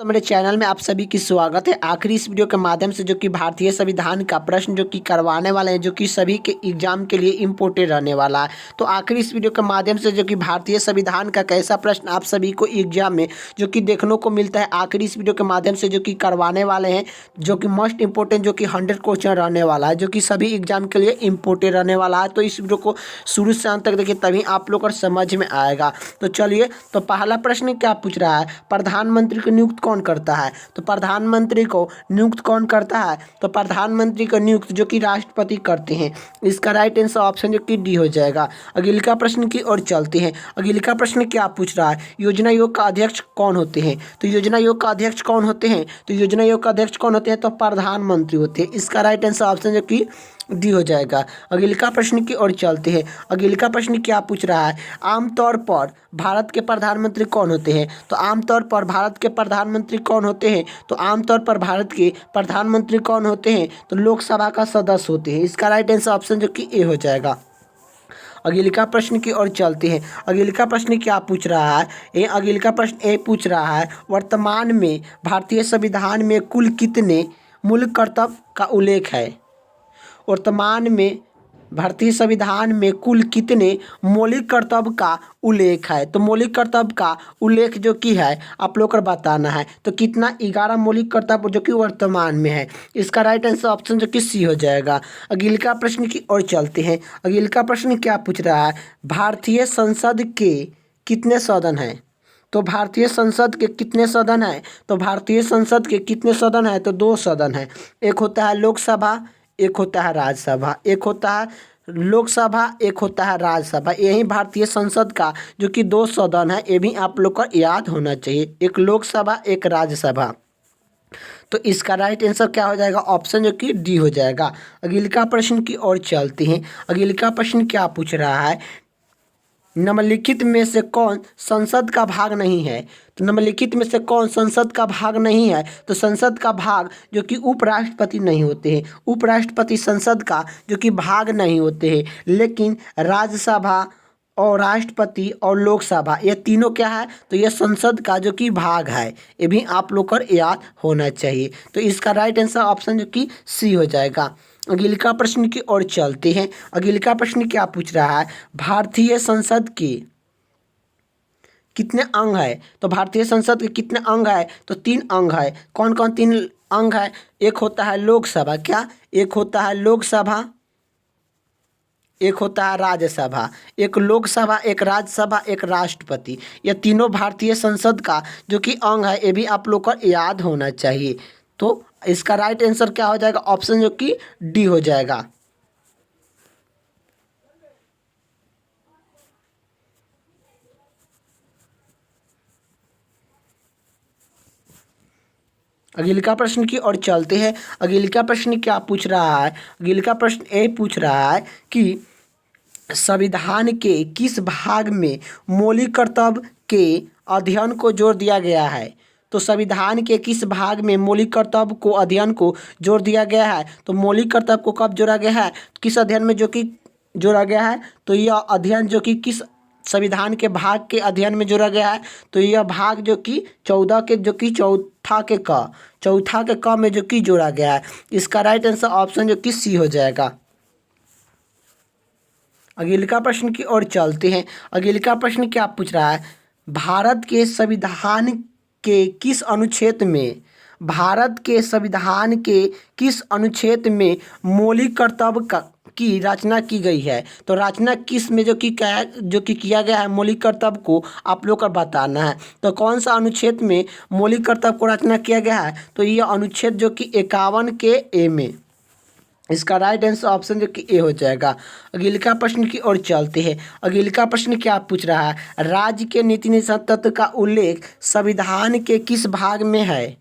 तो मेरे चैनल में आप सभी की स्वागत है। आखिरी इस वीडियो के माध्यम से जो कि भारतीय संविधान का प्रश्न जो कि करवाने वाले हैं, जो कि सभी के एग्जाम के लिए इम्पोर्टेंट रहने वाला है। तो आखिरी इस वीडियो के माध्यम से जो कि भारतीय संविधान का कैसा प्रश्न आप सभी को एग्जाम में जो कि देखने को मिलता है, आखिरी इस वीडियो के माध्यम से जो कि करवाने वाले हैं, जो कि मोस्ट इंपॉर्टेंट जो कि 100 क्वेश्चन रहने वाला है, जो कि सभी एग्जाम के लिए इम्पोर्टेंट रहने वाला है। तो इस वीडियो को शुरू से अंत तक देखिए, तभी आप लोग को समझ में आएगा। तो चलिए, तो पहला प्रश्न क्या पूछ रहा है, प्रधानमंत्री को नियुक्त कौन करता है। तो प्रधानमंत्री को नियुक्त कौन करता है, तो प्रधानमंत्री को नियुक्त जो कि राष्ट्रपति करते हैं। इसका राइट आंसर ऑप्शन जो कि डी हो जाएगा। अगले का प्रश्न की ओर चलते हैं। अगले का प्रश्न क्या पूछ रहा है, योजना आयोग का अध्यक्ष कौन होते हैं। तो योजना आयोग का अध्यक्ष कौन होते हैं, तो योजना आयोग का अध्यक्ष कौन होते हैं, तो प्रधानमंत्री होते हैं। इसका राइट आंसर ऑप्शन जो कि डी हो जाएगा। अगले का प्रश्न की ओर चलते हैं। अगले का प्रश्न क्या पूछ रहा है, आमतौर पर भारत के प्रधानमंत्री कौन होते हैं। तो आमतौर पर भारत के प्रधानमंत्री कौन होते हैं, तो आमतौर पर भारत के प्रधानमंत्री कौन होते हैं, तो लोकसभा का सदस्य होते हैं। इसका राइट आंसर ऑप्शन जो कि ए हो जाएगा। अगले का प्रश्न की ओर चलते हैं। अगले का प्रश्न क्या पूछ रहा है, अगले का प्रश्न ए पूछ रहा है, वर्तमान में भारतीय संविधान में कुल कितने मूल कर्तव्य का उल्लेख है। वर्तमान में भारतीय संविधान में कुल कितने मौलिक कर्तव्य का उल्लेख है। तो मौलिक कर्तव्य का उल्लेख जो कि है आप लोग को बताना है। तो कितना, 11 मौलिक कर्तव्य जो कि वर्तमान में है। इसका राइट आंसर ऑप्शन जो कि सी हो जाएगा। अगले का प्रश्न की ओर चलते हैं। अगले का प्रश्न क्या पूछ रहा है, भारतीय संसद के कितने सदन हैं। तो भारतीय संसद के कितने सदन हैं, तो भारतीय संसद के कितने सदन हैं, तो 2 सदन हैं। एक होता है लोकसभा, एक होता है राज्यसभा। एक होता है लोकसभा, एक होता है राज्यसभा। यही भारतीय संसद का जो कि 2 सदन है, ये भी आप लोग को याद होना चाहिए, एक लोकसभा एक राज्यसभा। तो इसका राइट आंसर क्या हो जाएगा, ऑप्शन जो कि डी हो जाएगा। अगले का प्रश्न की ओर चलते हैं। अगले का प्रश्न क्या पूछ रहा है, निम्नलिखित में से कौन संसद का भाग नहीं है। तो निम्नलिखित में से कौन संसद का भाग नहीं है, तो संसद का भाग जो कि उपराष्ट्रपति नहीं होते हैं। उपराष्ट्रपति संसद का जो कि भाग नहीं होते हैं, लेकिन राज्यसभा और राष्ट्रपति और लोकसभा ये तीनों क्या है, तो ये संसद का जो कि भाग है। ये भी आप लोग को याद होना चाहिए। तो इसका राइट आंसर ऑप्शन जो कि सी हो जाएगा। अगले का प्रश्न की ओर चलते हैं। अगले का प्रश्न क्या पूछ रहा है, भारतीय संसद के कितने अंग है। तो भारतीय संसद के कितने अंग है, तो 3 अंग है। कौन कौन 3 अंग है, एक होता है लोकसभा, क्या, एक होता है लोकसभा, एक होता है राज्यसभा। एक लोकसभा, एक राज्यसभा, एक राष्ट्रपति, ये तीनों भारतीय संसद का जो कि अंग है। ये भी आप लोग को याद होना चाहिए। तो इसका राइट आंसर क्या हो जाएगा, ऑप्शन जो कि डी हो जाएगा। अगले का प्रश्न की ओर चलते हैं। अगले का प्रश्न क्या पूछ रहा है, अगले का प्रश्न ये पूछ रहा है कि संविधान के किस भाग में मौलिक कर्तव्य के अध्ययन को जोर दिया गया है। तो संविधान के किस भाग में मौलिक कर्तव्य को अध्ययन को जोर दिया गया है। तो मौलिक कर्तव्य को कब जोड़ा गया है, किस अध्ययन में जो कि जोड़ा गया है, तो यह अध्ययन जो कि किस संविधान के भाग के अध्ययन में जोड़ा गया है। तो यह भाग जो कि 14 के जो कि चौथा के क में जो कि जोड़ा गया है। इसका राइट आंसर ऑप्शन जो कि सी हो जाएगा। अगले का प्रश्न की ओर चलते हैं। अगले का प्रश्न क्या पूछ रहा है, भारत के संविधान के किस अनुच्छेद में, भारत के संविधान के किस अनुच्छेद में मौलिक कर्तव्य की रचना की गई है। तो रचना किस में जो कि किया गया है मौलिक कर्तव्य को आप लोग को बताना है। तो कौन सा अनुच्छेद में मौलिक कर्तव्य को रचना किया गया है, तो यह अनुच्छेद जो कि 51 के ए में। इसका राइट आंसर ऑप्शन जो कि ए हो जाएगा। अगले का प्रश्न की ओर चलते हैं। अगले का प्रश्न क्या पूछ रहा है, राज्य के नीति निर्देशक तत्व का उल्लेख संविधान के किस भाग में है।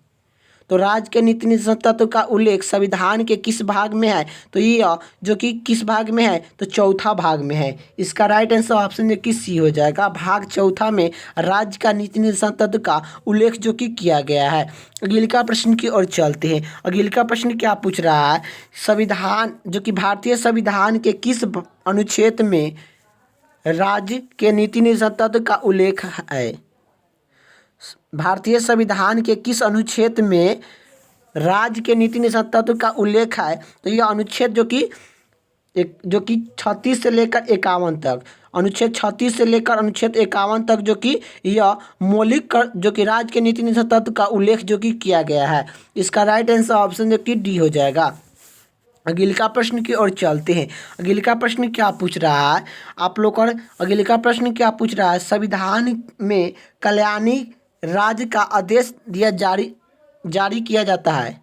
तो राज्य के नीति निर्देशक तत्व का उल्लेख संविधान के किस भाग में है, तो यह जो कि किस भाग में है, तो चौथा भाग में है। इसका राइट आंसर ऑप्शन जो कि सी हो जाएगा। भाग चौथा में राज्य का नीति निर्देशक तत्व का उल्लेख जो कि किया गया है। अगले का प्रश्न की ओर चलते हैं। अगले का प्रश्न क्या पूछ रहा है, संविधान जो कि भारतीय संविधान के किस अनुच्छेद में राज्य के नीति निर्देशक तत्व का उल्लेख है। भारतीय संविधान के किस अनुच्छेद में राज्य के नीति निषेध तत्व का उल्लेख है? तो यह अनुच्छेद जो कि 36 से लेकर 51 तक, अनुच्छेद 36 से लेकर अनुच्छेद 51 तक जो कि यह जो कि राज्य के नीति निषेध तत्व का उल्लेख जो कि किया गया है। इसका राइट आंसर ऑप्शन जो कि डी हो जाएगा। अगले का प्रश्न की ओर चलते हैं। अगले का प्रश्न क्या पूछ रहा है आप लोग? और अगले का प्रश्न क्या पूछ रहा है? संविधान में कल्याणी राज्य का आदेश जारी किया जाता है।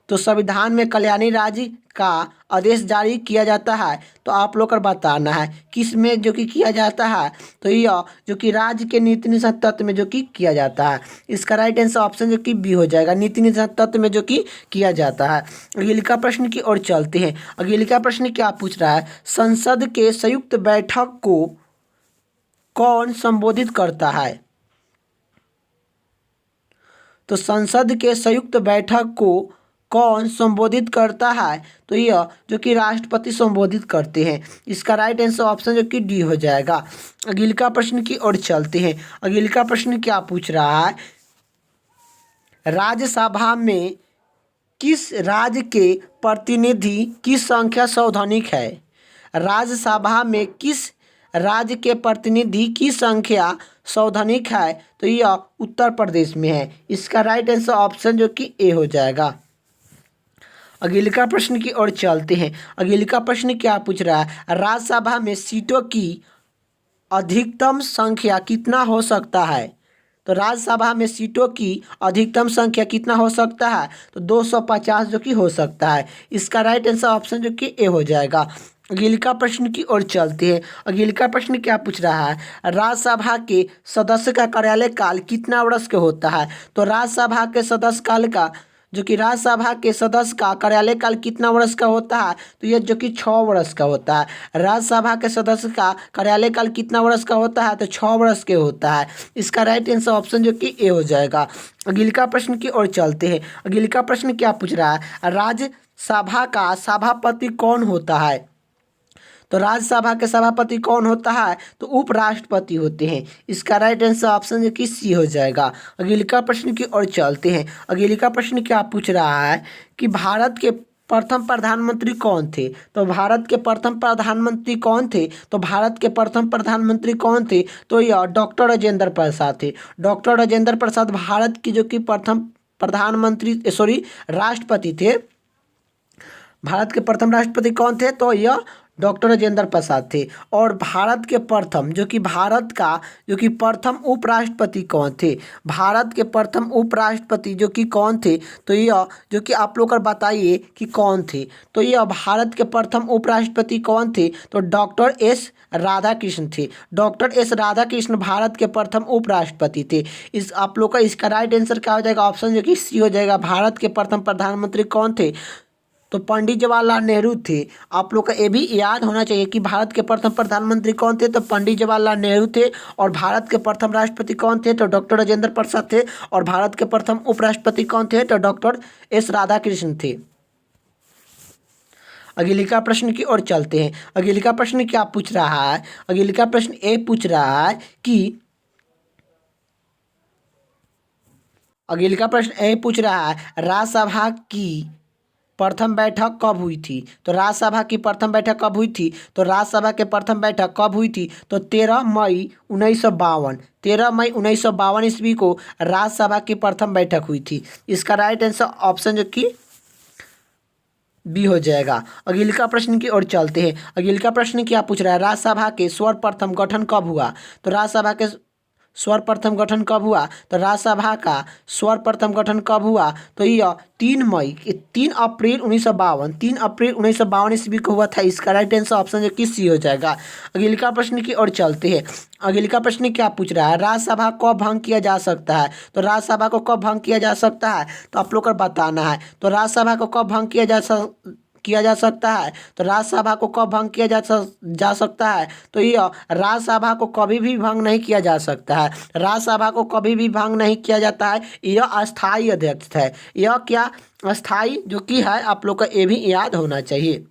तो संविधान में कल्याणी राज्य का आदेश जारी किया जाता है, तो आप लोग को बताना है किस में जो कि किया जाता है। तो यह जो कि राज्य के नीति निषेध तत्व में जो कि किया जाता है। इसका राइट आंसर ऑप्शन जो कि बी हो जाएगा, नीति निषेध तत्व में जो कि किया जाता है। अगले का प्रश्न की ओर चलते हैं। अगले का प्रश्न क्या पूछ रहा है? संसद के संयुक्त बैठक को कौन संबोधित करता है? तो संसद के संयुक्त बैठक को कौन संबोधित करता है? तो यह जो कि राष्ट्रपति संबोधित करते हैं। इसका राइट आंसर ऑप्शन जो कि डी हो जाएगा। अगले का प्रश्न की ओर चलते हैं। अगले का प्रश्न क्या पूछ रहा है? राज्यसभा में किस राज्य के प्रतिनिधि की संख्या सर्वाधिक है? राज्यसभा में किस राज्य के प्रतिनिधि की संख्या सर्वाधिक है? तो यह उत्तर प्रदेश में है। इसका राइट आंसर ऑप्शन जो कि ए हो जाएगा। अगले का प्रश्न की ओर चलते हैं। अगले का प्रश्न क्या पूछ रहा है? राज्यसभा में सीटों की अधिकतम संख्या कितना हो सकता है? तो राज्यसभा में सीटों की अधिकतम संख्या कितना हो सकता है? तो 250 जो कि हो सकता है। इसका राइट आंसर ऑप्शन जो कि ए हो जाएगा। अगले का प्रश्न की ओर चलते हैं। अगले का प्रश्न क्या पूछ रहा है? राज्यसभा के सदस्य का कार्यालय काल कितना वर्ष का होता है? तो राज्यसभा के सदस्य काल का जो कि राज्यसभा के सदस्य का कार्यालय काल कितना वर्ष का होता है? तो यह जो कि 6 वर्ष का होता है। राज्यसभा के सदस्य का कार्यालय काल कितना वर्ष का होता है? तो 6 वर्ष के होता है। इसका राइट आंसर ऑप्शन जो कि ए हो जाएगा। अगले का प्रश्न की ओर चलते हैं। अगले का प्रश्न क्या पूछ रहा है? राज्यसभा का सभापति कौन होता है? तो राज्यसभा के सभापति कौन होता है? तो उपराष्ट्रपति होते हैं। इसका राइट आंसर ऑप्शन जो कि सी हो जाएगा। अगले का प्रश्न की ओर चलते हैं। अगले का प्रश्न क्या पूछ रहा है कि भारत के प्रथम प्रधानमंत्री कौन थे? तो भारत के प्रथम प्रधानमंत्री कौन थे? तो भारत के प्रथम प्रधानमंत्री कौन थे? तो यह डॉक्टर राजेंद्र प्रसाद थे। डॉक्टर राजेंद्र प्रसाद भारत की जो कि प्रथम राष्ट्रपति थे। भारत के प्रथम राष्ट्रपति कौन थे? तो यह डॉक्टर राजेंद्र प्रसाद थे। और भारत के प्रथम जो कि भारत का जो कि प्रथम उपराष्ट्रपति कौन थे? भारत के प्रथम उपराष्ट्रपति जो कि कौन थे? तो यह जो कि आप लोग कर बताइए कि कौन थे? तो यह भारत के प्रथम उपराष्ट्रपति कौन थे? तो डॉक्टर एस राधाकृष्ण थे। डॉक्टर एस राधाकृष्ण भारत के प्रथम उपराष्ट्रपति थे। इस आप लोग का इसका राइट आंसर क्या हो जाएगा? ऑप्शन जो कि सी हो जाएगा। भारत के प्रथम प्रधानमंत्री कौन थे? तो पंडित जवाहरलाल नेहरू थे। आप लोग का ये भी याद होना चाहिए कि भारत के प्रथम प्रधानमंत्री कौन थे? तो पंडित जवाहरलाल नेहरू थे। और भारत के प्रथम राष्ट्रपति कौन थे? तो डॉक्टर राजेंद्र प्रसाद थे। और भारत के प्रथम उपराष्ट्रपति कौन थे? तो डॉक्टर एस राधाकृष्ण थे। अगले का प्रश्न की ओर चलते हैं। अगले का प्रश्न क्या पूछ रहा है? अगले का प्रश्न ये पूछ रहा है कि अगले का प्रश्न ये पूछ रहा है राज्यसभा की प्रथम बैठक कब हुई थी? तो राज्यसभा की प्रथम बैठक कब हुई थी? तो राज्यसभा के प्रथम बैठक कब हुई थी? तो 13 मई 1952। 13 मई 1952 ईस्वी को राज्यसभा की प्रथम बैठक हुई थी। इसका राइट आंसर ऑप्शन जो कि बी हो जाएगा। अगले का प्रश्न की ओर चलते हैं। अगले का प्रश्न क्या पूछ रहा है? राज्यसभा के सर्वप्रथम गठन कब हुआ? तो राज्यसभा के सर्वप्रथम गठन कब हुआ? तो राज्यसभा का सर्वप्रथम गठन कब हुआ? तो यह 3 अप्रैल 1952 3 अप्रैल 1952 ईस्वी को हुआ था। इसका राइट आंसर ऑप्शन जो कि सी हो जाएगा। अगले का प्रश्न की ओर चलते हैं। अगले का प्रश्न क्या पूछ रहा है? राज्यसभा कब भंग किया जा सकता है? तो राज्यसभा को कब भंग किया जा सकता है? तो आप लोग को बताना है। तो राज्यसभा को कब भंग किया जा सकता है? तो राज्यसभा को कब भंग किया जा सकता है? तो यह राज्यसभा को कभी भी भंग नहीं किया जा सकता है। राज्यसभा को कभी भी भंग नहीं किया जाता है। यह अस्थाई अध्यक्ष है। यह क्या अस्थाई जो कि है, आप लोग को ये भी याद होना चाहिए।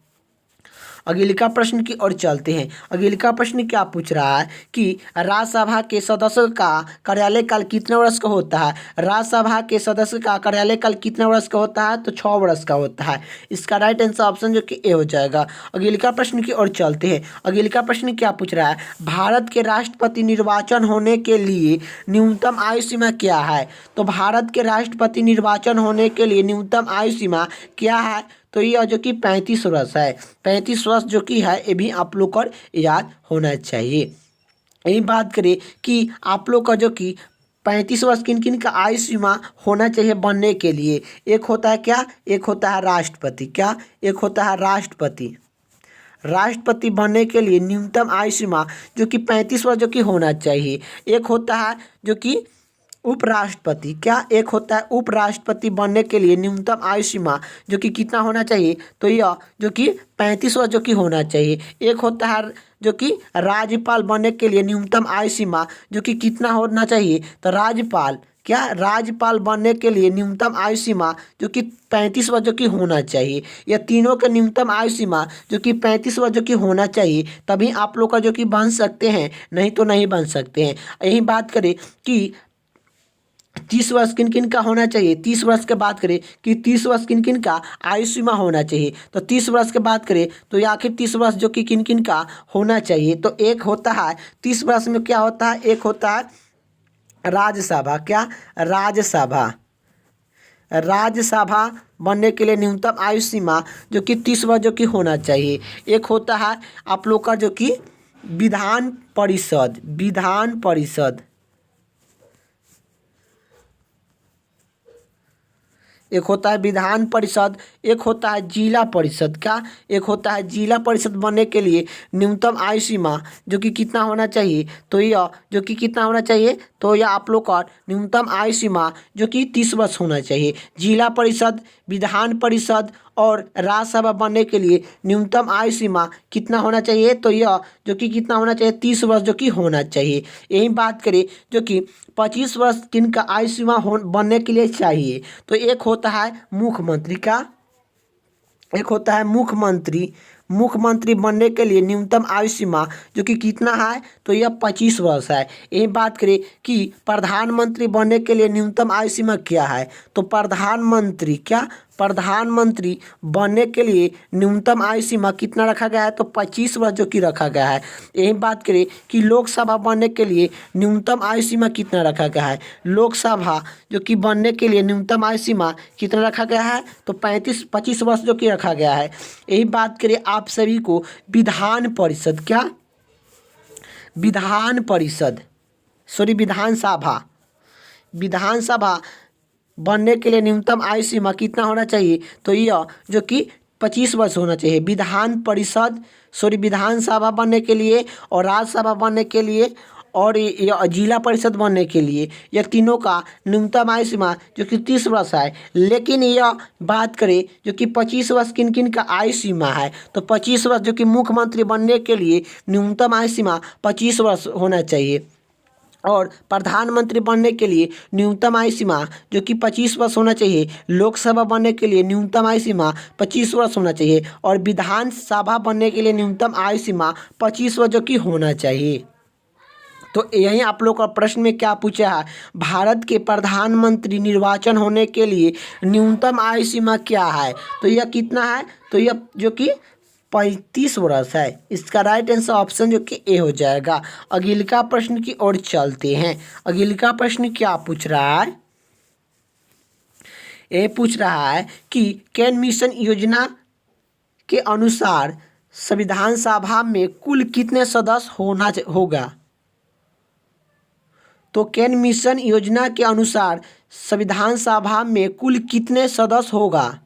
अगले का प्रश्न की ओर चलते हैं। अगले का प्रश्न क्या पूछ रहा है कि राज्यसभा के सदस्य का कार्यालय काल कितने वर्ष का होता है। राज्यसभा के सदस्य का कार्यालय काल कितने वर्ष का होता है, तो 6 वर्ष का होता है। इसका राइट आंसर ऑप्शन जो कि ए हो जाएगा। अगले का प्रश्न की ओर चलते हैं। अगले का प्रश्न क्या पूछ रहा है, भारत के राष्ट्रपति निर्वाचन होने के लिए न्यूनतम आयु सीमा क्या है। तो भारत के राष्ट्रपति निर्वाचन होने के लिए न्यूनतम आयु सीमा क्या है, तो यह जो कि 35 वर्ष है। 35 वर्ष जो कि है, ये भी आप लोग को याद होना चाहिए। यही बात करें कि आप लोग का जो कि 35 वर्ष किन किन का आयु सीमा होना चाहिए बनने के लिए। एक होता है क्या, एक होता है राष्ट्रपति। क्या, एक होता है राष्ट्रपति। राष्ट्रपति बनने के लिए न्यूनतम आयु सीमा जो कि 35 वर्ष जो कि होना चाहिए। एक होता है जो कि उपराष्ट्रपति। क्या, एक होता है उपराष्ट्रपति बनने के लिए न्यूनतम आयु सीमा जो कि कितना होना चाहिए, तो यह जो कि 35 वर्ष जो कि होना चाहिए। एक होता है जो कि राज्यपाल बनने के लिए न्यूनतम आयु सीमा जो कि कितना होना चाहिए, तो राज्यपाल। क्या, राज्यपाल बनने के लिए न्यूनतम आयु सीमा जो कि 35 वर्ष जो कि होना चाहिए। यह तीनों का न्यूनतम आयु सीमा जो कि 35 वर्ष जो कि होना चाहिए, तभी आप लोग का जो कि बन सकते हैं, नहीं तो नहीं बन सकते हैं। यही बात करें कि 30 वर्ष किन किन का होना चाहिए। 30 वर्ष के बात करें कि 30 वर्ष किन किन का आयु सीमा होना चाहिए, तो 30 वर्ष के बात करें तो ये आखिर 30 वर्ष जो कि किन किन का होना चाहिए, तो एक होता है 30 वर्ष में क्या होता है, एक होता है राज्यसभा। क्या, राज्यसभा। राज्यसभा बनने के लिए न्यूनतम आयु सीमा जो कि 30 वर्ष जो कि होना चाहिए। एक होता है आप लोग का जो कि विधान परिषद। विधान परिषद। एक होता है विधान परिषद, एक होता है जिला परिषद। क्या, एक होता है जिला परिषद बनने के लिए न्यूनतम आयु सीमा जो कि कितना होना चाहिए, तो यह जो कि कितना होना चाहिए, तो यह आप लोग का न्यूनतम आयु सीमा जो कि 30 वर्ष होना चाहिए। जिला परिषद, विधान परिषद और राज्यसभा बनने के लिए न्यूनतम आयु सीमा कितना होना चाहिए, तो यह जो कि कितना होना चाहिए, 30 वर्ष जो कि होना चाहिए। यही बात करें जो कि 25 वर्ष किन का आयु सीमा बनने के लिए चाहिए, तो एक होता है मुख्यमंत्री का। एक होता है मुख्यमंत्री। मुख्यमंत्री बनने के लिए न्यूनतम आयु सीमा जो कि कितना है, तो यह 25 वर्ष है। यही बात करें कि प्रधानमंत्री बनने के लिए न्यूनतम आयु सीमा क्या है, तो प्रधानमंत्री। क्या, प्रधानमंत्री बनने के लिए न्यूनतम आयु सीमा कितना रखा गया है, तो 25 वर्ष जो कि रखा गया है। यही बात करें कि लोकसभा बनने के लिए न्यूनतम आयु सीमा कितना रखा गया है। लोकसभा जो कि बनने के लिए न्यूनतम आयु सीमा कितना रखा गया है, तो 25 वर्ष जो कि रखा गया है। यही बात करें आप सभी को विधान परिषद। क्या, विधान परिषद, सॉरी विधानसभा। विधानसभा बनने के लिए न्यूनतम आयु सीमा कितना होना चाहिए, तो यह जो कि 25 वर्ष होना चाहिए। विधान परिषद, सॉरी विधानसभा बनने के लिए और राज्यसभा बनने के लिए और यह जिला परिषद बनने के लिए, यह तीनों का न्यूनतम आयु सीमा जो कि 30 वर्ष है। लेकिन यह बात करें जो कि 25 वर्ष किन किन का आयु सीमा है, तो 25 वर्ष जो कि मुख्यमंत्री बनने के लिए न्यूनतम आयु सीमा 25 वर्ष होना चाहिए। और प्रधानमंत्री बनने के लिए न्यूनतम आयु सीमा जो कि 25 वर्ष होना चाहिए। लोकसभा बनने के लिए न्यूनतम आयु सीमा 25 वर्ष होना चाहिए। और विधानसभा बनने के लिए न्यूनतम आयु सीमा 25 वर्ष जो कि होना चाहिए। तो यही आप लोग का प्रश्न में क्या पूछा है, भारत के प्रधानमंत्री निर्वाचन होने के लिए न्यूनतम आयु सीमा क्या है, तो यह कितना है, तो यह जो कि 35 वर्ष है। इसका राइट आंसर ऑप्शन जो कि ए हो जाएगा। अगले का प्रश्न की ओर चलते हैं। अगले का प्रश्न क्या पूछ रहा है, ये पूछ रहा है कि कैन मिशन योजना के अनुसार संविधान सभा में कुल कितने सदस्य होगा। तो कैन मिशन योजना के अनुसार संविधान सभा में कुल कितने सदस्य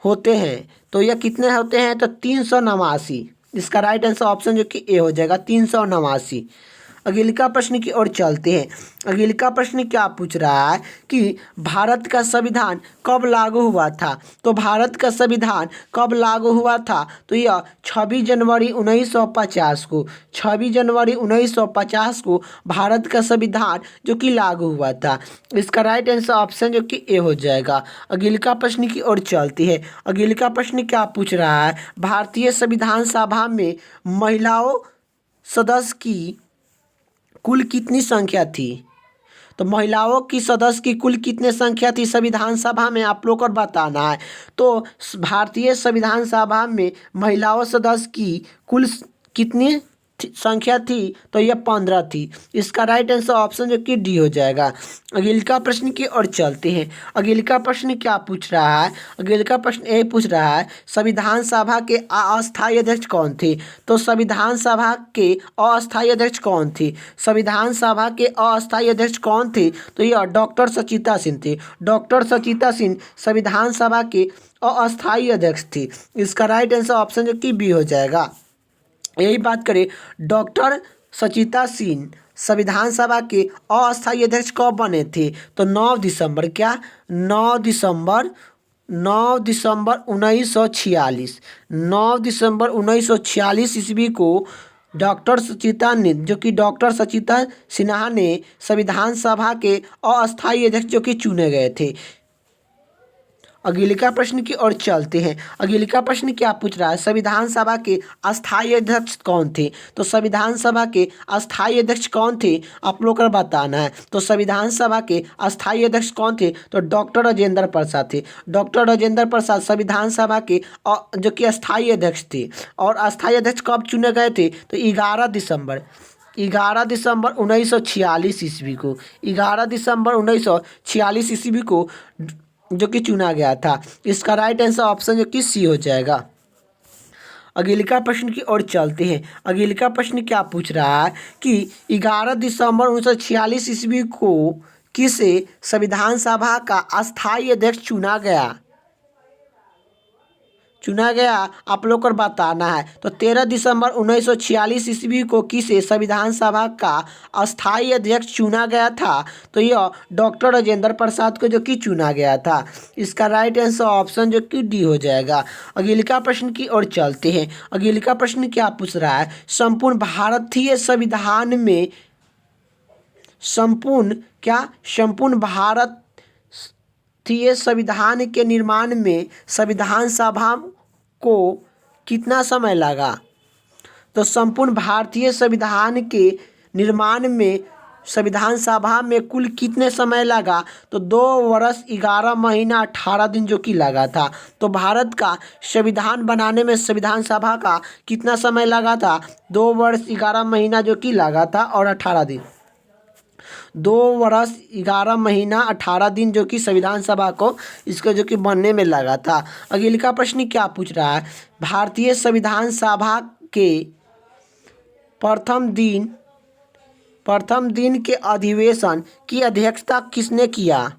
होते हैं, तो यह कितने होते हैं, तो 389। इसका राइट आंसर ऑप्शन जो कि ए हो जाएगा, 389। अगला प्रश्न की ओर चलते हैं। अगला प्रश्न क्या पूछ रहा है कि भारत का संविधान कब लागू हुआ था। तो भारत का संविधान कब लागू हुआ था, तो यह 26 जनवरी 1950 को 26 जनवरी 1950 को भारत का संविधान जो कि लागू हुआ था। इसका राइट आंसर ऑप्शन जो कि ए हो जाएगा। अगला प्रश्न की ओर चलती है। अगला प्रश्न क्या पूछ रहा है, भारतीय संविधान सभा में महिलाओं सदस्य की कुल कितनी संख्या थी। तो महिलाओं की सदस्य की कुल कितने संख्या थी संविधान सभा में, आप लोग को बताना है। तो भारतीय संविधान सभा में महिलाओं सदस्य की कुल कितनी संख्या थी, तो यह 15 थी। इसका राइट आंसर ऑप्शन जो कि डी हो जाएगा। अगला प्रश्न की ओर चलते हैं। अगला प्रश्न क्या पूछ रहा है, अगला प्रश्न ये पूछ रहा है संविधान सभा के अस्थायी अध्यक्ष कौन थे। तो संविधान सभा के अस्थायी अध्यक्ष कौन थे, संविधान सभा के अस्थायी अध्यक्ष कौन थे, तो यह डॉक्टर सचिता सिंह थे। डॉक्टर सचिता सिंह संविधान सभा के अस्थायी अध्यक्ष थे। इसका राइट आंसर ऑप्शन जो कि बी हो जाएगा। यही बात करें, डॉक्टर सचिता सिंह संविधान सभा के अस्थायी अध्यक्ष कब बने थे, तो 9 दिसंबर 1946 9 दिसंबर 1946 ईस्वी को डॉक्टर सचिता ने जो कि डॉक्टर सचिता सिन्हा ने संविधान सभा के अस्थायी अध्यक्ष जो कि चुने गए थे। अगला प्रश्न की ओर चलते हैं। अगला प्रश्न क्या पूछ रहा है, संविधान सभा के अस्थायी अध्यक्ष कौन थे। तो संविधान सभा के अस्थायी अध्यक्ष कौन थे, आप लोग को बताना है। तो संविधान सभा के अस्थायी अध्यक्ष कौन थे, तो डॉक्टर राजेंद्र प्रसाद थे। डॉक्टर राजेंद्र प्रसाद संविधान सभा के जो कि अस्थायी अध्यक्ष थे। और अस्थायी अध्यक्ष कब चुने गए थे, तो 11 दिसंबर 1946 ईस्वी को 11 दिसंबर 1946 ईस्वी को जो कि चुना गया था। इसका राइट आंसर ऑप्शन जो कि सी हो जाएगा। अगला प्रश्न की ओर चलते हैं। अगला प्रश्न क्या पूछ रहा है कि 11 दिसंबर 1946 ईस्वी को किसे संविधान सभा का अस्थायी अध्यक्ष चुना गया, आप लोग को बताना है। तो 13 दिसंबर 1946 ईस्वी को किसे संविधान सभा का अस्थायी अध्यक्ष चुना गया था, तो यह डॉक्टर राजेंद्र प्रसाद को जो कि चुना गया था। इसका राइट आंसर ऑप्शन जो कि डी हो जाएगा। अगला प्रश्न की ओर चलते हैं। अगला प्रश्न क्या पूछ रहा है, संपूर्ण भारतीय संविधान में संपूर्ण भारतीय संविधान के निर्माण में संविधान सभा को कितना समय लगा। तो संपूर्ण भारतीय संविधान के निर्माण में संविधान सभा में कुल कितने समय लगा, तो 2 वर्ष 11 महीना 18 दिन जो कि लगा था। तो भारत का संविधान बनाने में संविधान सभा का कितना समय लगा था, 2 वर्ष 11 महीना जो कि लगा था और 18 दिन। 2 वर्ष 11 महीना 18 दिन जो कि संविधान सभा को इसको जो कि बनने में लगा था। अगला प्रश्न क्या पूछ रहा है, भारतीय संविधान सभा के प्रथम दिन के अधिवेशन की अध्यक्षता किसने किया,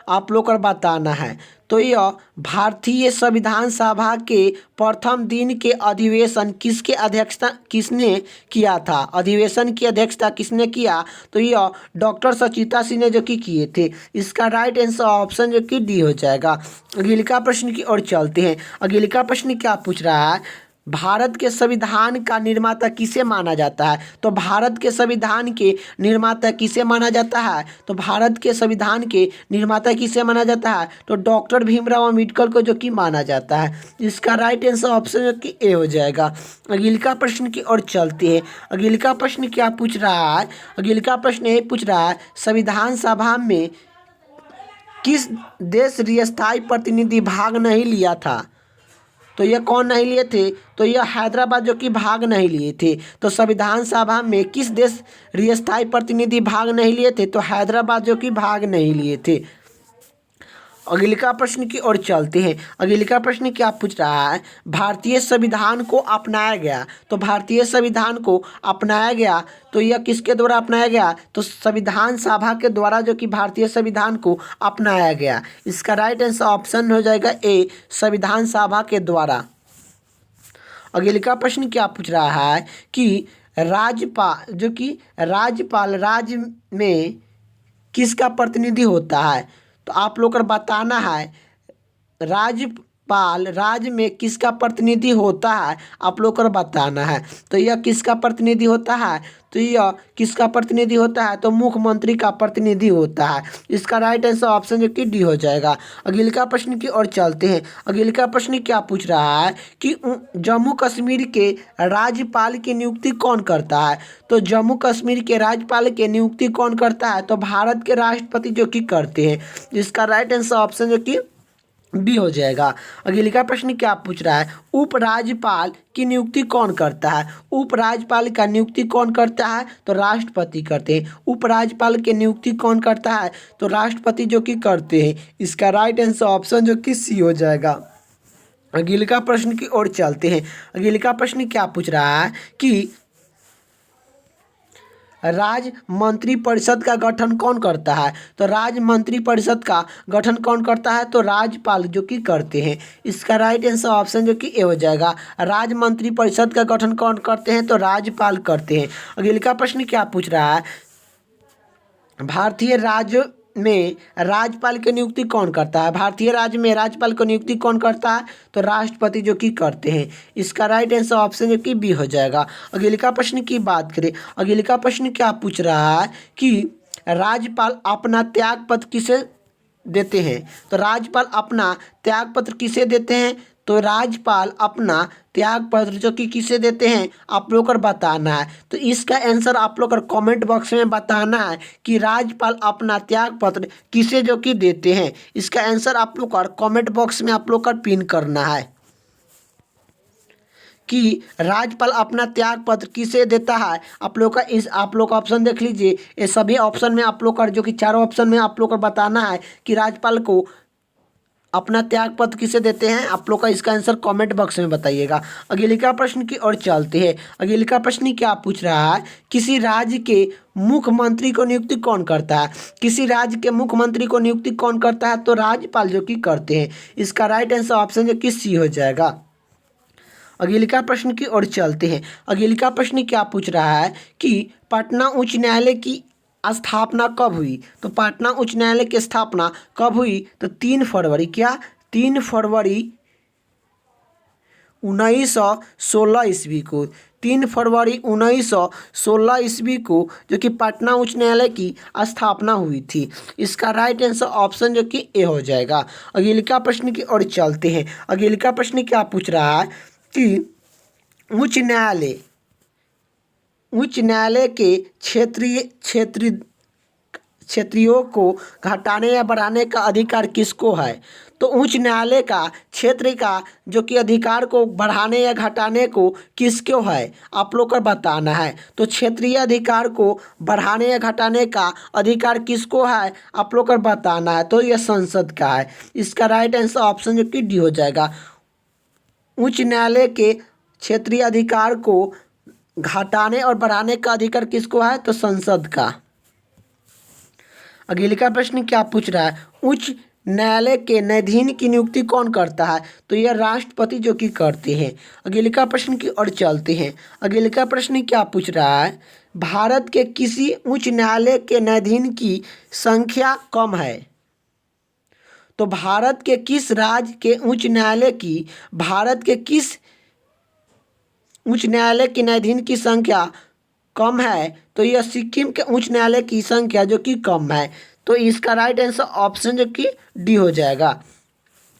आप लोग को बताना है। तो यह भारतीय संविधान सभा के प्रथम दिन के अधिवेशन किसके अध्यक्षता किसने किया था, अधिवेशन की अध्यक्षता किसने किया, तो यह डॉक्टर सचिता सिंह ने जो कि किए थे। इसका राइट आंसर ऑप्शन जो कि डी हो जाएगा। अगला प्रश्न की ओर चलते हैं। अगला प्रश्न क्या पूछ रहा है, भारत के संविधान का निर्माता किसे माना जाता है। तो भारत के संविधान के निर्माता किसे माना जाता है, तो भारत के संविधान के निर्माता किसे माना जाता है, तो डॉक्टर भीमराव अम्बेडकर को जो कि माना जाता है। इसका राइट आंसर ऑप्शन जो कि ए हो जाएगा। अगला प्रश्न की ओर चलते हैं। अगला प्रश्न क्या पूछ रहा है, अगला प्रश्न ये पूछ रहा है संविधान सभा में किस देश स्थायी प्रतिनिधि भाग नहीं लिया था। तो यह कौन नहीं लिए थे, तो यह हैदराबाद जो कि भाग नहीं लिए थे। तो संविधान सभा में किस देश स्थायी प्रतिनिधि भाग नहीं लिए थे, तो हैदराबाद जो कि भाग नहीं लिए थे। अगला प्रश्न की ओर चलते हैं। अगला प्रश्न क्या पूछ रहा है, भारतीय संविधान को अपनाया गया। तो भारतीय संविधान को अपनाया गया तो यह किसके द्वारा अपनाया गया, तो संविधान सभा के द्वारा जो कि भारतीय संविधान को अपनाया गया। इसका राइट आंसर ऑप्शन हो जाएगा ए, संविधान सभा के द्वारा। अगला प्रश्न क्या पूछ रहा है कि राज्यपाल राज्य में किसका प्रतिनिधि होता है? तो आप लोग को बताना है राज्यपाल राज्य में किसका प्रतिनिधि होता है, आप लोग को बताना है। तो यह किसका प्रतिनिधि होता है? तो यह किसका प्रतिनिधि होता है? तो मुख्यमंत्री का प्रतिनिधि होता है। इसका राइट आंसर ऑप्शन जो कि डी हो जाएगा। अगले का प्रश्न की ओर चलते हैं। अगले का प्रश्न क्या पूछ रहा है कि जम्मू कश्मीर के राज्यपाल की नियुक्ति कौन करता है? तो जम्मू कश्मीर के राज्यपाल की नियुक्ति कौन करता है? तो भारत के राष्ट्रपति जो कि करते हैं। इसका राइट आंसर ऑप्शन जो कि बी हो जाएगा। अगले का प्रश्न क्या पूछ रहा है? उपराज्यपाल की नियुक्ति कौन करता है? उपराज्यपाल का नियुक्ति कौन करता है? तो राष्ट्रपति करते हैं। उपराज्यपाल की नियुक्ति कौन करता है? तो राष्ट्रपति जो कि करते हैं। इसका राइट आंसर ऑप्शन जो कि सी हो जाएगा। अगले का प्रश्न की ओर चलते हैं। अगले का प्रश्न क्या पूछ रहा है कि राज्य मंत्रिपरिषद का गठन कौन करता है? तो राज्य मंत्रिपरिषद का गठन कौन करता है? तो राज्यपाल जो कि करते हैं। इसका राइट आंसर ऑप्शन जो कि ए हो जाएगा। राज्य मंत्रिपरिषद का गठन कौन करते हैं? तो राज्यपाल करते हैं। अगले का प्रश्न क्या पूछ रहा है? भारतीय राज्य में राज्यपाल की नियुक्ति कौन करता है? भारतीय राज्य में राज्यपाल की नियुक्ति कौन करता है? तो राष्ट्रपति जो कि करते हैं। इसका राइट आंसर ऑप्शन जो कि बी हो जाएगा। अगले का प्रश्न की बात करें। अगले का प्रश्न क्या पूछ रहा है कि राज्यपाल अपना त्यागपत्र किसे देते हैं? तो राज्यपाल अपना त्यागपत्र किसे देते हैं? तो राज्यपाल अपना त्यागपत्र जो कि किसे देते हैं, आप लोग को बताना है। तो इसका आंसर आप लोग को कमेंट बॉक्स में बताना है कि राज्यपाल अपना त्यागपत्र किसे जो कि देते हैं। इसका आंसर आप लोग को कमेंट बॉक्स में आप लोग को पिन करना है कि राज्यपाल अपना त्यागपत्र किसे देता है। आप लोग का ऑप्शन देख लीजिए। ये सभी ऑप्शन में आप लोग का जो कि चारों ऑप्शन में आप लोग को बताना है कि राज्यपाल को अपना त्यागपत्र किसे देते हैं। आप लोग का इसका आंसर कमेंट बॉक्स में बताइएगा। अगले का प्रश्न की ओर चलते हैं। अगले का प्रश्न क्या पूछ रहा है? किसी राज्य के मुख्यमंत्री को नियुक्ति कौन करता है? किसी राज्य के मुख्यमंत्री को नियुक्ति कौन करता है? तो राज्यपाल जो कि करते हैं। इसका राइट आंसर ऑप्शन जो कि सी हो जाएगा। अगले का प्रश्न की ओर चलते हैं। अगले का प्रश्न क्या पूछ रहा है कि पटना उच्च न्यायालय की स्थापना कब हुई? तो पटना उच्च न्यायालय की स्थापना कब हुई? तो 3 फरवरी 1916 ईस्वी को। 3 फरवरी 1916 ईस्वी को जो कि पटना उच्च न्यायालय की स्थापना हुई थी। इसका राइट आंसर ऑप्शन जो कि ए हो जाएगा। अगले का प्रश्न की ओर चलते हैं। अगले का प्रश्न क्या पूछ रहा है कि उच्च न्यायालय के क्षेत्रियों को घटाने या बढ़ाने का अधिकार किसको है? तो उच्च न्यायालय का क्षेत्र का जो कि अधिकार को बढ़ाने या घटाने को किसको है, आप लोग को बताना है। तो क्षेत्रीय अधिकार को बढ़ाने या घटाने का अधिकार किसको है, आप लोग को बताना है। तो यह संसद का है। इसका राइट आंसर ऑप्शन जो कि डी हो जाएगा। उच्च न्यायालय के क्षेत्रीय अधिकार को घटाने और बढ़ाने का अधिकार किसको है? तो संसद का। अगले का प्रश्न क्या पूछ रहा है? उच्च न्यायालय के न्यायाधीश की नियुक्ति कौन करता है? तो यह राष्ट्रपति जो कि करते हैं। अगले का प्रश्न की ओर चलते हैं। अगले का प्रश्न क्या पूछ रहा है? भारत के किसी उच्च न्यायालय के न्यायाधीश की संख्या कम है? तो भारत के किस राज्य के उच्च न्यायालय की न्यायाधीश की संख्या कम है? तो यह सिक्किम के उच्च न्यायालय की संख्या जो कि कम है। तो इसका राइट आंसर ऑप्शन जो कि डी हो जाएगा।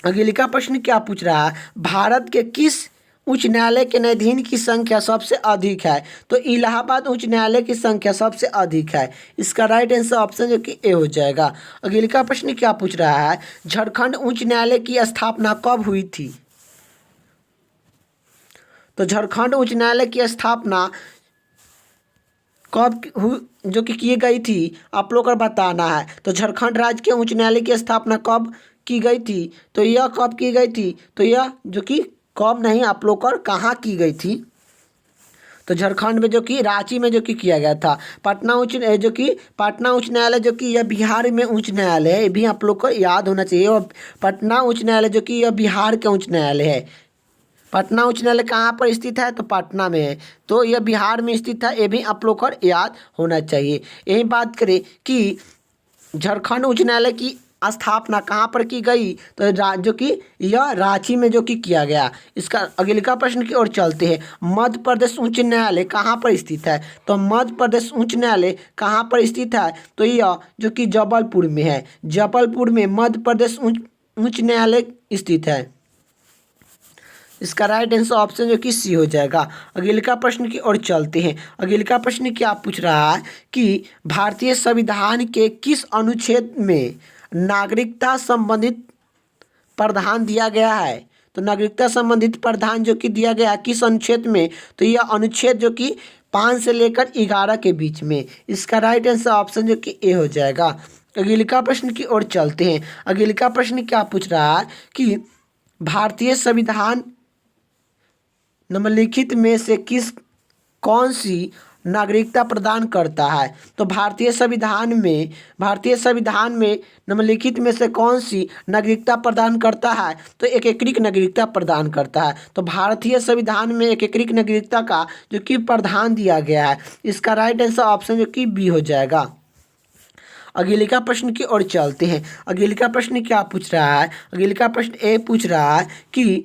अगले का प्रश्न क्या पूछ रहा है? भारत के किस उच्च न्यायालय के न्यायाधीश की संख्या सबसे अधिक है? तो इलाहाबाद उच्च न्यायालय की संख्या सबसे अधिक है। इसका राइट आंसर ऑप्शन जो कि ए हो जाएगा। अगले का प्रश्न क्या पूछ रहा है? झारखंड उच्च न्यायालय की स्थापना कब हुई थी? तो झारखंड उच्च न्यायालय की स्थापना कब जो कि की गई थी, आप लोग को बताना है। तो झारखंड राज्य के उच्च न्यायालय की स्थापना कब की गई थी? तो यह कब की गई थी? तो यह जो कि कब नहीं, आप लोग को कहाँ की गई थी? तो झारखंड में जो कि रांची में जो कि किया गया था। पटना उच्च न्यायालय जो कि यह बिहार में उच्च न्यायालय है, ये भी आप लोग को याद होना चाहिए। और पटना उच्च न्यायालय जो कि यह बिहार का उच्च न्यायालय है। पटना उच्च न्यायालय कहाँ पर स्थित है? तो पटना में है, तो यह बिहार में स्थित है। ये भी आप लोग को याद होना चाहिए। यही बात करें कि झारखंड उच्च न्यायालय की स्थापना कहाँ पर की गई? तो जो कि यह रांची में जो कि किया गया। इसका अगले का प्रश्न की ओर चलते हैं। मध्य प्रदेश उच्च न्यायालय कहाँ पर स्थित है? तो मध्य प्रदेश उच्च न्यायालय कहाँ पर स्थित है? तो यह जो कि जबलपुर में है। जबलपुर में मध्य प्रदेश उच्च न्यायालय स्थित है। इसका राइट आंसर ऑप्शन जो कि सी हो जाएगा। अगले का प्रश्न की ओर चलते हैं। अगले का प्रश्न क्या पूछ रहा है कि भारतीय संविधान के किस अनुच्छेद में नागरिकता संबंधित प्रावधान दिया गया है? तो नागरिकता संबंधित प्रावधान जो कि दिया गया किस अनुच्छेद में? तो यह अनुच्छेद जो कि 5 से लेकर 11 के बीच में। इसका राइट आंसर ऑप्शन जो कि ए हो जाएगा। अगले का प्रश्न की ओर चलते हैं। अगले का प्रश्न क्या पूछ रहा है कि भारतीय संविधान निम्नलिखित में से कौन सी नागरिकता प्रदान करता है? तो भारतीय संविधान में निम्नलिखित में से कौन सी नागरिकता प्रदान करता है? तो एकीकृत नागरिकता प्रदान करता है। तो भारतीय संविधान में एकीकृत नागरिकता का जो कि प्रावधान दिया गया है। इसका राइट आंसर ऑप्शन जो कि बी हो जाएगा। अगले का प्रश्न की ओर चलते हैं। अगले का प्रश्न क्या पूछ रहा है? अगले का प्रश्न ए पूछ रहा है कि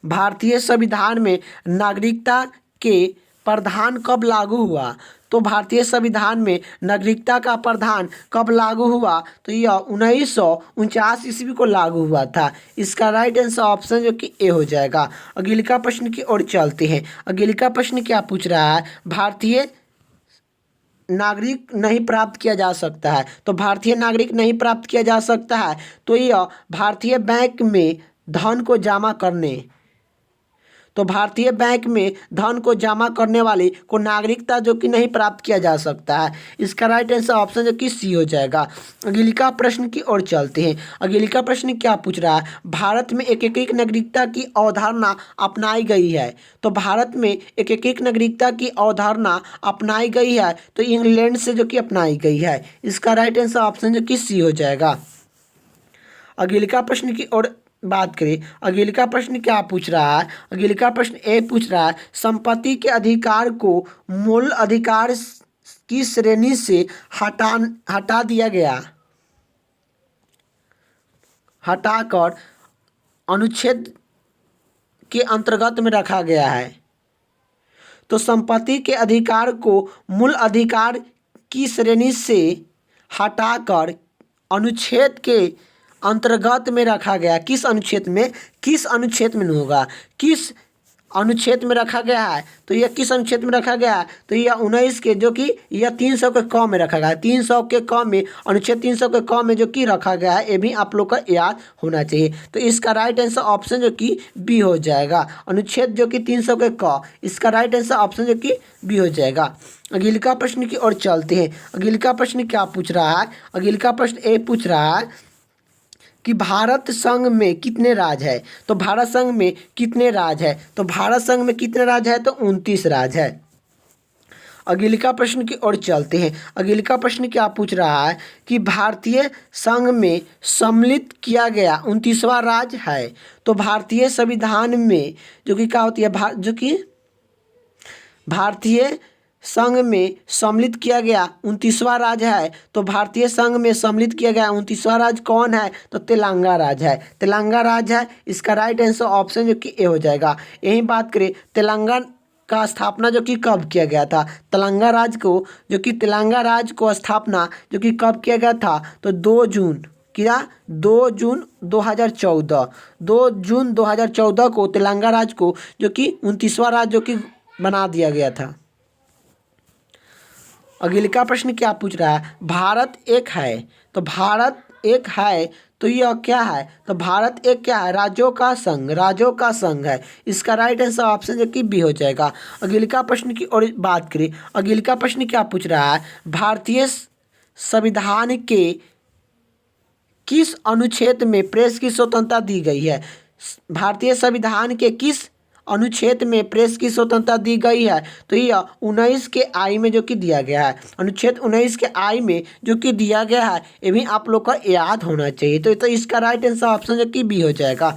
भारतीय संविधान में नागरिकता के प्रावधान कब लागू हुआ? तो भारतीय संविधान में नागरिकता का प्रावधान कब लागू हुआ? तो यह 1949 ईस्वी को लागू हुआ था। इसका राइट आंसर ऑप्शन जो कि ए हो जाएगा। अगले का प्रश्न की ओर चलते हैं। अगले का प्रश्न क्या पूछ रहा है? भारतीय नागरिक नहीं प्राप्त किया जा सकता है। तो भारतीय नागरिक नहीं प्राप्त किया जा सकता है तो यह भारतीय बैंक में धन को जमा करने तो भारतीय बैंक में धन को जमा करने वाले को नागरिकता जो कि नहीं प्राप्त किया जा सकता है। इसका राइट आंसर ऑप्शन जो कि सी हो जाएगा। अगले का प्रश्न की ओर चलते हैं। अगले का प्रश्न क्या पूछ रहा है? भारत में एकीकृत नागरिकता की अवधारणा अपनाई गई है। तो भारत में एकीकृत नागरिकता की अवधारणा अपनाई गई है तो इंग्लैंड से जो कि अपनाई गई है। इसका राइट आंसर ऑप्शन जो कि सी हो जाएगा। अगले का प्रश्न की ओर बात करें। अगले का प्रश्न क्या पूछ रहा है? अगले का प्रश्न ए पूछ रहा है संपत्ति के अधिकार को मूल अधिकार की श्रेणी से हटा दिया गया, हटाकर अनुच्छेद के अंतर्गत में रखा गया है। तो संपत्ति के अधिकार को मूल अधिकार की श्रेणी से हटाकर अनुच्छेद के अंतर्गत में रखा गया। किस अनुच्छेद में नहीं होगा, किस अनुच्छेद में रखा गया है? तो यह किस अनुच्छेद में रखा गया है? तो यह 19 के जो कि यह 300 के क में रखा गया है। 300 के क में अनुच्छेद 300 के क में जो कि रखा गया है। ये भी आप लोग का याद होना चाहिए। तो इसका राइट आंसर ऑप्शन जो कि बी हो जाएगा। अनुच्छेद जो कि 300 के क, इसका राइट आंसर ऑप्शन जो कि बी हो जाएगा। अगले का प्रश्न की ओर चलते हैं। अगले का प्रश्न क्या पूछ रहा है? अगले का प्रश्न ए पूछ रहा है कि भारत संघ में कितने राज्य है? तो भारत संघ में कितने राज्य है? तो भारत संघ में कितने राज्य है? तो 29 राज्य है। अगले का प्रश्न की ओर चलते हैं। अगले का प्रश्न क्या पूछ रहा है कि भारतीय संघ में सम्मिलित किया गया 29वां राज्य है। तो भारतीय संविधान में जो कि क्या होती है, जो कि भारतीय संघ में सम्मिलित किया गया 29वां राज्य है। तो भारतीय संघ में सम्मिलित किया गया 29वां राज्य कौन है? तो तेलंगाना राज्य है। तेलंगाना राज्य है। इसका राइट आंसर ऑप्शन जो कि ए हो जाएगा। यही बात करें तेलंगाना का स्थापना जो कि कब किया गया था? तेलंगाना राज्य को स्थापना जो कि कब किया गया था? तो 2 जून 2014 2 जून 2014 को तेलंगाना राज्य को जो कि 29वां राज्य जो कि बना दिया गया था। अगले का प्रश्न क्या पूछ रहा है? भारत एक है। तो भारत एक है तो यह क्या है? तो भारत एक क्या है? राज्यों का संघ है। इसका राइट आंसर ऑप्शन जो कि बी हो जाएगा। अगले का प्रश्न की और बात करें। अगले का प्रश्न क्या पूछ रहा है? भारतीय संविधान के किस अनुच्छेद में प्रेस की स्वतंत्रता दी गई है? भारतीय संविधान के किस अनुच्छेद में प्रेस की स्वतंत्रता दी गई है? तो यह 19 के आई में जो कि दिया गया है। अनुच्छेद 19 के आई में जो कि दिया गया है, ये भी आप लोग का याद होना चाहिए। तो इसका राइट आंसर ऑप्शन जो कि बी हो जाएगा।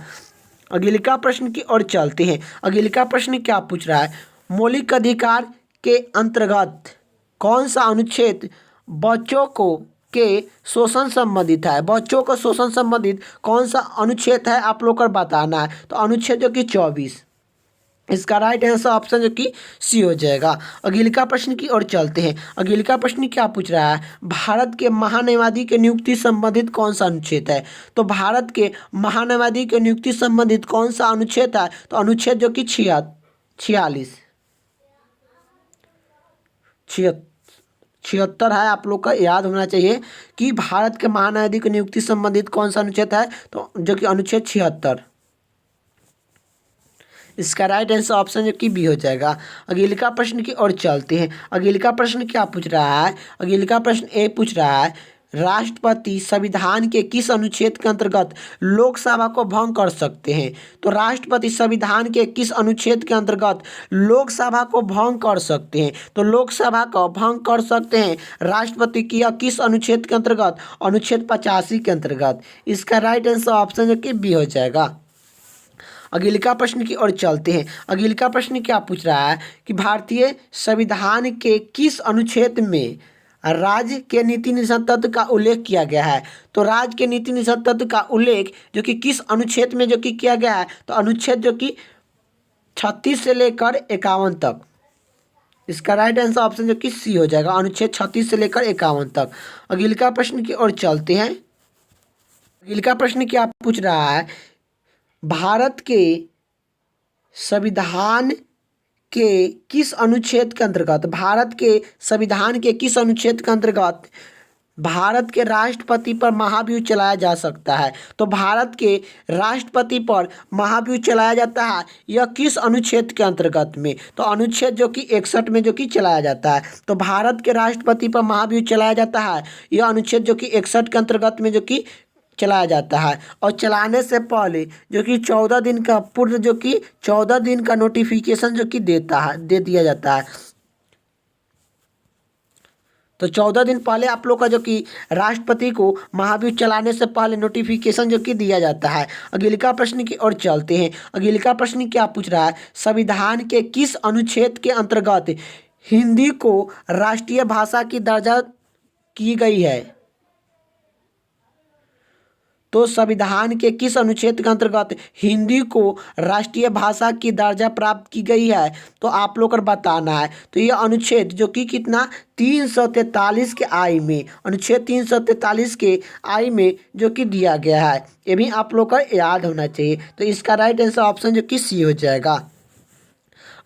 अगले का प्रश्न की ओर चलते हैं। अगले का प्रश्न क्या पूछ रहा है, मौलिक अधिकार के अंतर्गत कौन सा अनुच्छेद बच्चों को के शोषण संबंधित है। बच्चों को शोषण संबंधित कौन सा अनुच्छेद है आप लोग को बताना है। तो अनुच्छेद जो कि 24, इसका राइट आंसर ऑप्शन जो कि सी हो जाएगा। अगले का प्रश्न की ओर चलते हैं। अगले का प्रश्न क्या पूछ रहा है, भारत के महान्यायवादी के नियुक्ति संबंधित कौन सा अनुच्छेद है। तो भारत के महान्यायवादी के नियुक्ति संबंधित कौन सा अनुच्छेद है। तो अनुच्छेद जो कि 46 76 है। आप लोग का याद होना चाहिए कि भारत के महान्यायवादी की नियुक्ति संबंधित कौन सा अनुच्छेद है। तो जो कि अनुच्छेद 76, इसका राइट आंसर ऑप्शन जो कि बी हो जाएगा। अगले का प्रश्न की ओर चलते हैं। अगले का प्रश्न क्या पूछ रहा है, अगले का प्रश्न ए पूछ रहा है, राष्ट्रपति संविधान के किस अनुच्छेद के अंतर्गत लोकसभा को भंग कर सकते हैं। तो राष्ट्रपति संविधान के किस अनुच्छेद के अंतर्गत लोकसभा को भंग कर सकते हैं। तो लोकसभा को भंग कर सकते हैं राष्ट्रपति की किस अनुच्छेद के अंतर्गत, अनुच्छेद 85 के अंतर्गत। इसका राइट आंसर ऑप्शन जो कि बी हो जाएगा। अगले का प्रश्न की ओर चलते हैं। अगले का प्रश्न क्या पूछ रहा है कि भारतीय संविधान के किस अनुच्छेद में राज्य के नीति निषेध तत्व का उल्लेख किया गया है। तो राज्य के नीति निषेध तत्व का उल्लेख जो कि किस अनुच्छेद में जो कि किया गया है। तो अनुच्छेद जो कि 36 से लेकर 51 तक। इसका राइट आंसर ऑप्शन जो कि सी हो जाएगा, अनुच्छेद 36 से लेकर 51 तक। अगले का प्रश्न की ओर चलते हैं। अगले का प्रश्न क्या पूछ रहा है, भारत के संविधान के किस अनुच्छेद के अंतर्गत, भारत के संविधान के किस अनुच्छेद के अंतर्गत भारत के राष्ट्रपति पर महाभियोग चलाया जा सकता है। तो भारत के राष्ट्रपति पर महाभियोग चलाया जाता है यह किस अनुच्छेद के अंतर्गत में। तो अनुच्छेद जो कि 61 में जो कि चलाया जाता है। तो भारत के राष्ट्रपति पर महाभियोग चलाया जाता है यह अनुच्छेद जो कि 61 के अंतर्गत में जो कि चलाया जाता है। और चलाने से पहले जो कि 14 दिन का पूर्व जो कि 14 दिन का नोटिफिकेशन जो कि दे दिया जाता है। तो 14 दिन पहले आप लोग का जो कि राष्ट्रपति को महाभियोग चलाने से पहले नोटिफिकेशन जो कि दिया जाता है। अगले का प्रश्न की ओर चलते हैं। अगले का प्रश्न क्या पूछ रहा है, संविधान के किस अनुच्छेद के अंतर्गत हिंदी को राष्ट्रीय भाषा की दर्जा की गई है। तो संविधान के किस अनुच्छेद के अंतर्गत हिंदी को राष्ट्रीय भाषा की दर्जा प्राप्त की गई है। तो आप लोग को बताना है। तो यह अनुच्छेद जो कि कितना 343 के आई में, अनुच्छेद 343 के आई में जो कि दिया गया है। ये भी आप लोग को याद होना चाहिए। तो इसका राइट आंसर ऑप्शन जो कि सी हो जाएगा।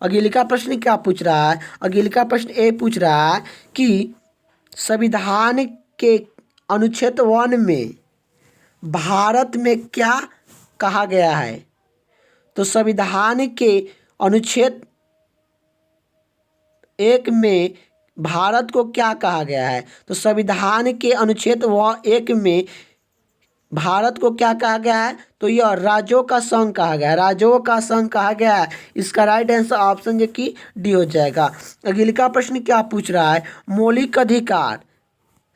अगले का प्रश्न क्या पूछ रहा है, अगले का प्रश्न ए पूछ रहा है कि संविधान के अनुच्छेद 1 में भारत में क्या कहा गया है। तो संविधान के अनुच्छेद 1 में भारत को क्या कहा गया है। तो संविधान के अनुच्छेद 1 में भारत को क्या कहा गया है। तो यह राज्यों का संघ कहा गया है, राज्यों का संघ कहा गया है। इसका राइट आंसर ऑप्शन जो कि डी हो जाएगा। अगले का प्रश्न क्या पूछ रहा है, मौलिक अधिकार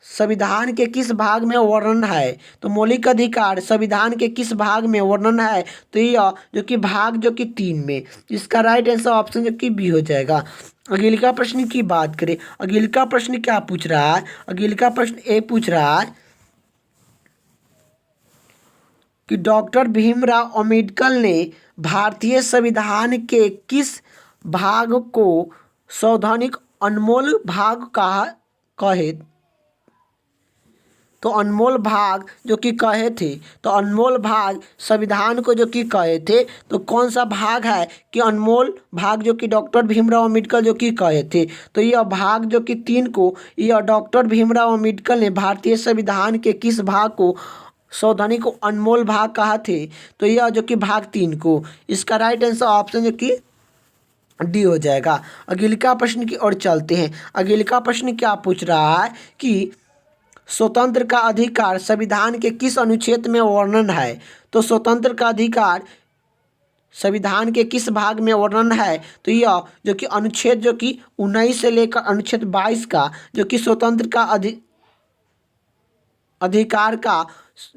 संविधान के किस भाग में वर्णन है। तो मौलिक अधिकार संविधान के किस भाग में वर्णन है। तो यह जो कि भाग जो कि 3 में। इसका राइट आंसर ऑप्शन जो कि बी हो जाएगा। अगले का प्रश्न की बात करें। अगले का प्रश्न क्या पूछ रहा है, अगले का प्रश्न ए पूछ रहा है कि डॉक्टर भीमराव अंबेडकर ने भारतीय संविधान के किस भाग को सैद्धांतिक अनमोल भाग कहे। तो अनमोल भाग जो कि कहे थे। तो अनमोल भाग संविधान को जो कि कहे थे। तो कौन सा भाग है कि अनमोल भाग जो कि डॉक्टर भीमराव अंबेडकर जो कि कहे थे। तो यह भाग जो कि 3 को यह डॉक्टर भीमराव अंबेडकर ने भारतीय संविधान के किस भाग को सैद्धांतिक अनमोल भाग कहा थे। तो यह जो कि भाग 3 को। इसका राइट आंसर ऑप्शन जो कि डी हो जाएगा। अगले का प्रश्न की ओर चलते हैं। अगले का प्रश्न क्या पूछ रहा है कि स्वतंत्र का अधिकार संविधान के किस अनुच्छेद में वर्णन है। तो स्वतंत्र का अधिकार संविधान के किस भाग में वर्णन है। तो यह जो कि अनुच्छेद जो कि 19 से लेकर अनुच्छेद 22 का जो कि स्वतंत्र का अधिकार का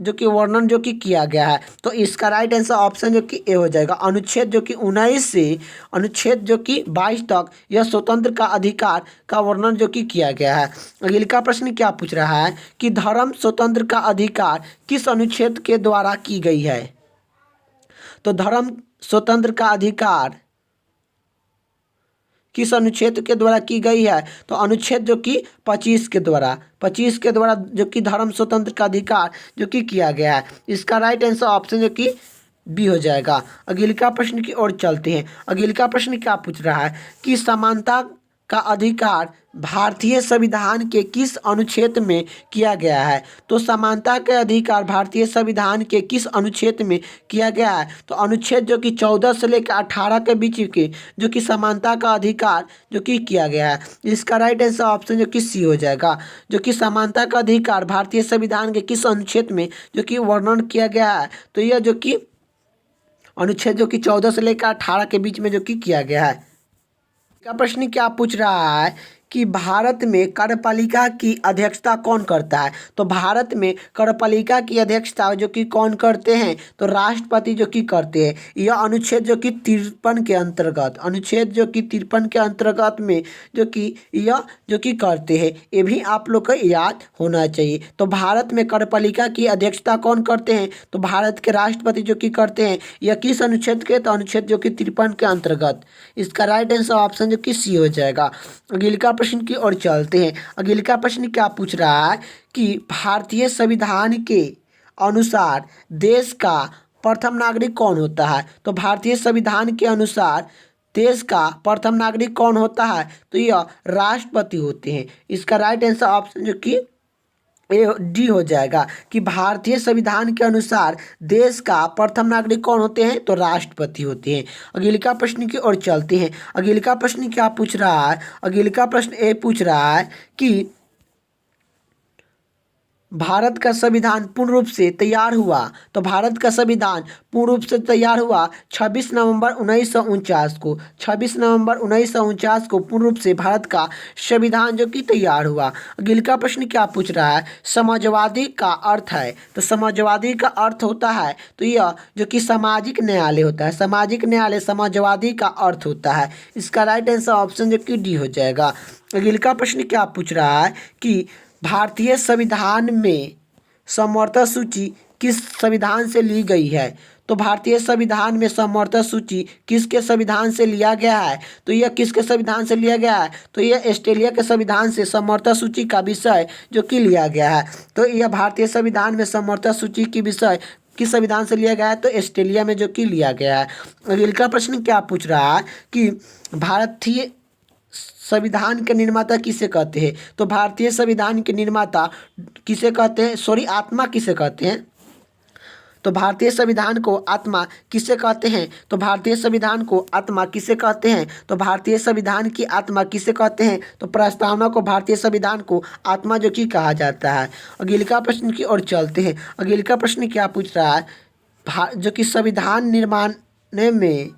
जो कि वर्णन जो कि किया गया है। तो इसका राइट आंसर ऑप्शन जो कि ए हो जाएगा। अनुच्छेद जो कि 19 से अनुच्छेद जो कि 22 तक यह स्वतंत्र का अधिकार का वर्णन जो कि किया गया है। अगला प्रश्न क्या पूछ रहा है कि धर्म स्वतंत्र का अधिकार किस अनुच्छेद के द्वारा की गई है। तो धर्म स्वतंत्र का अधिकार किस अनुच्छेद के द्वारा की गई है। तो अनुच्छेद जो कि 25 के द्वारा जो कि धर्म स्वतंत्र का अधिकार जो कि किया गया है। इसका राइट आंसर ऑप्शन जो कि बी हो जाएगा। अगला प्रश्न की ओर चलते हैं। अगला प्रश्न क्या पूछ रहा है कि समानता का अधिकार भारतीय संविधान के किस अनुच्छेद में किया गया है। तो समानता का अधिकार भारतीय संविधान के किस अनुच्छेद में किया गया है। तो अनुच्छेद जो कि 14 से लेकर 18 के बीच के जो कि समानता का अधिकार जो कि किया गया है। इसका राइट आंसर ऑप्शन जो कि सी हो जाएगा। जो कि समानता का अधिकार भारतीय संविधान के किस अनुच्छेद में जो कि वर्णन किया गया है। तो यह जो कि अनुच्छेद जो कि 14 से लेकर 18 के बीच में जो कि किया गया है। का प्रश्न क्या पूछ रहा है कि भारत में कार्यपालिका की अध्यक्षता कौन करता है। तो भारत में कार्यपालिका की अध्यक्षता जो कि कौन करते हैं। तो राष्ट्रपति जो कि करते हैं। यह अनुच्छेद जो कि 53 के अंतर्गत अनुच्छेद जो कि 53 के अंतर्गत में जो कि यह जो कि करते हैं। ये भी आप लोग को याद होना चाहिए। तो भारत में कार्यपालिका की अध्यक्षता कौन करते हैं। तो भारत के राष्ट्रपति जो कि करते हैं। यह किस अनुच्छेद के। तो अनुच्छेद जो कि 53 के अंतर्गत। इसका राइट आंसर ऑप्शन जो कि सी हो जाएगा। अगला प्रश्न की ओर चलते हैं। अगला प्रश्न क्या पूछ रहा है कि भारतीय संविधान के अनुसार देश का प्रथम नागरिक कौन होता है। तो भारतीय संविधान के अनुसार देश का प्रथम नागरिक कौन होता है। तो यह राष्ट्रपति होते हैं। इसका राइट आंसर ऑप्शन जो कि डी हो जाएगा कि भारतीय संविधान के अनुसार देश का प्रथम नागरिक कौन होते हैं। तो राष्ट्रपति होते हैं। अगला प्रश्न की ओर चलते हैं। अगला प्रश्न क्या पूछ रहा है। अगला प्रश्न ये पूछ रहा है कि भारत का संविधान पूर्ण रूप से तैयार हुआ। तो भारत का संविधान पूर्ण रूप से तैयार हुआ 26 नवंबर 1949 को। 26 नवंबर 1949 को पूर्ण रूप से भारत का संविधान जो कि तैयार हुआ। अगला प्रश्न क्या पूछ रहा है। समाजवादी का अर्थ है। तो समाजवादी का अर्थ होता है। तो यह जो कि सामाजिक न्यायालय होता है। सामाजिक न्यायालय समाजवादी का अर्थ होता है। इसका राइट आंसर ऑप्शन जो कि डी हो जाएगा। अगला प्रश्न क्या पूछ रहा है कि भारतीय संविधान में समवर्ती सूची किस संविधान से ली गई है। तो भारतीय संविधान में समवर्ती सूची किसके संविधान से लिया गया है। तो यह किसके संविधान से लिया गया है। तो यह ऑस्ट्रेलिया के संविधान से समवर्ती सूची का विषय जो कि लिया गया है। तो यह भारतीय संविधान में समवर्ती सूची की विषय किस संविधान से लिया गया है। तो ऑस्ट्रेलिया में जो कि लिया गया है। अगला प्रश्न क्या पूछ रहा है कि भारतीय संविधान के निर्माता किसे कहते हैं। तो भारतीय संविधान के निर्माता किसे कहते हैं। आत्मा किसे कहते हैं। तो भारतीय संविधान को आत्मा किसे कहते हैं। तो भारतीय संविधान को आत्मा किसे कहते हैं। तो भारतीय संविधान की आत्मा किसे कहते हैं। तो प्रस्तावना को भारतीय संविधान को आत्मा जो कि कहा जाता है। अगला प्रश्न की ओर चलते हैं। अगला प्रश्न क्या पूछ रहा है जो कि संविधान निर्माण में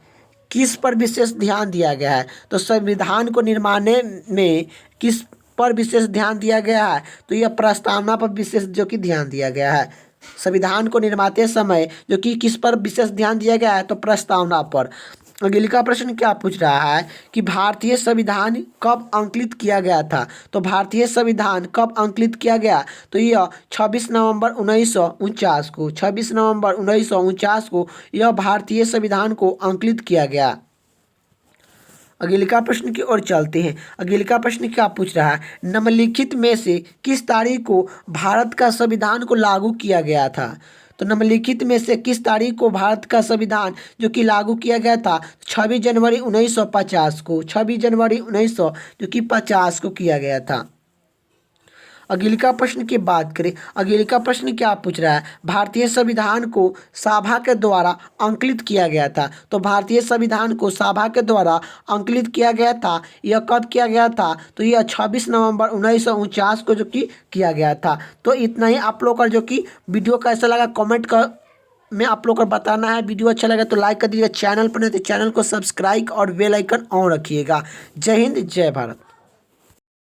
किस पर विशेष ध्यान दिया गया है। तो संविधान को निर्माण में किस पर विशेष ध्यान दिया गया है। तो यह प्रस्तावना पर विशेष जो कि ध्यान दिया गया है। संविधान को निर्माते समय जो कि किस पर विशेष ध्यान दिया गया है। तो प्रस्तावना पर। अगला प्रश्न क्या पूछ रहा है कि भारतीय संविधान कब अंकित किया गया था। तो भारतीय संविधान कब अंकित किया गया। तो यह 26 नवंबर 1949 को। 26 नवंबर 1949 को यह भारतीय संविधान को अंकित किया गया। अगला प्रश्न की ओर चलते हैं। अगला प्रश्न क्या पूछ रहा है। निम्नलिखित में से किस तारीख को भारत का संविधान को लागू किया गया था। तो निम्नलिखित में से किस तारीख को भारत का संविधान जो कि लागू किया गया था। 26 जनवरी 1950 को। 26 जनवरी 1950 को किया गया था। अगला प्रश्न की बात करें। अगला प्रश्न क्या पूछ रहा है। भारतीय संविधान को सभा के द्वारा अंकित किया गया था। तो भारतीय संविधान को सभा के द्वारा अंकित किया गया था। यह कब किया गया था। तो यह 26 नवंबर 1949 को जो कि किया गया था। तो इतना ही आप लोग का जो कि वीडियो कैसा लगा कमेंट कर में आप लोग को बताना है। वीडियो अच्छा लगा तो लाइक कर दीजिएगा। चैनल पर नहीं तो चैनल को सब्सक्राइब और बेल आइकन ऑन रखिएगा। जय हिंद जय भारत।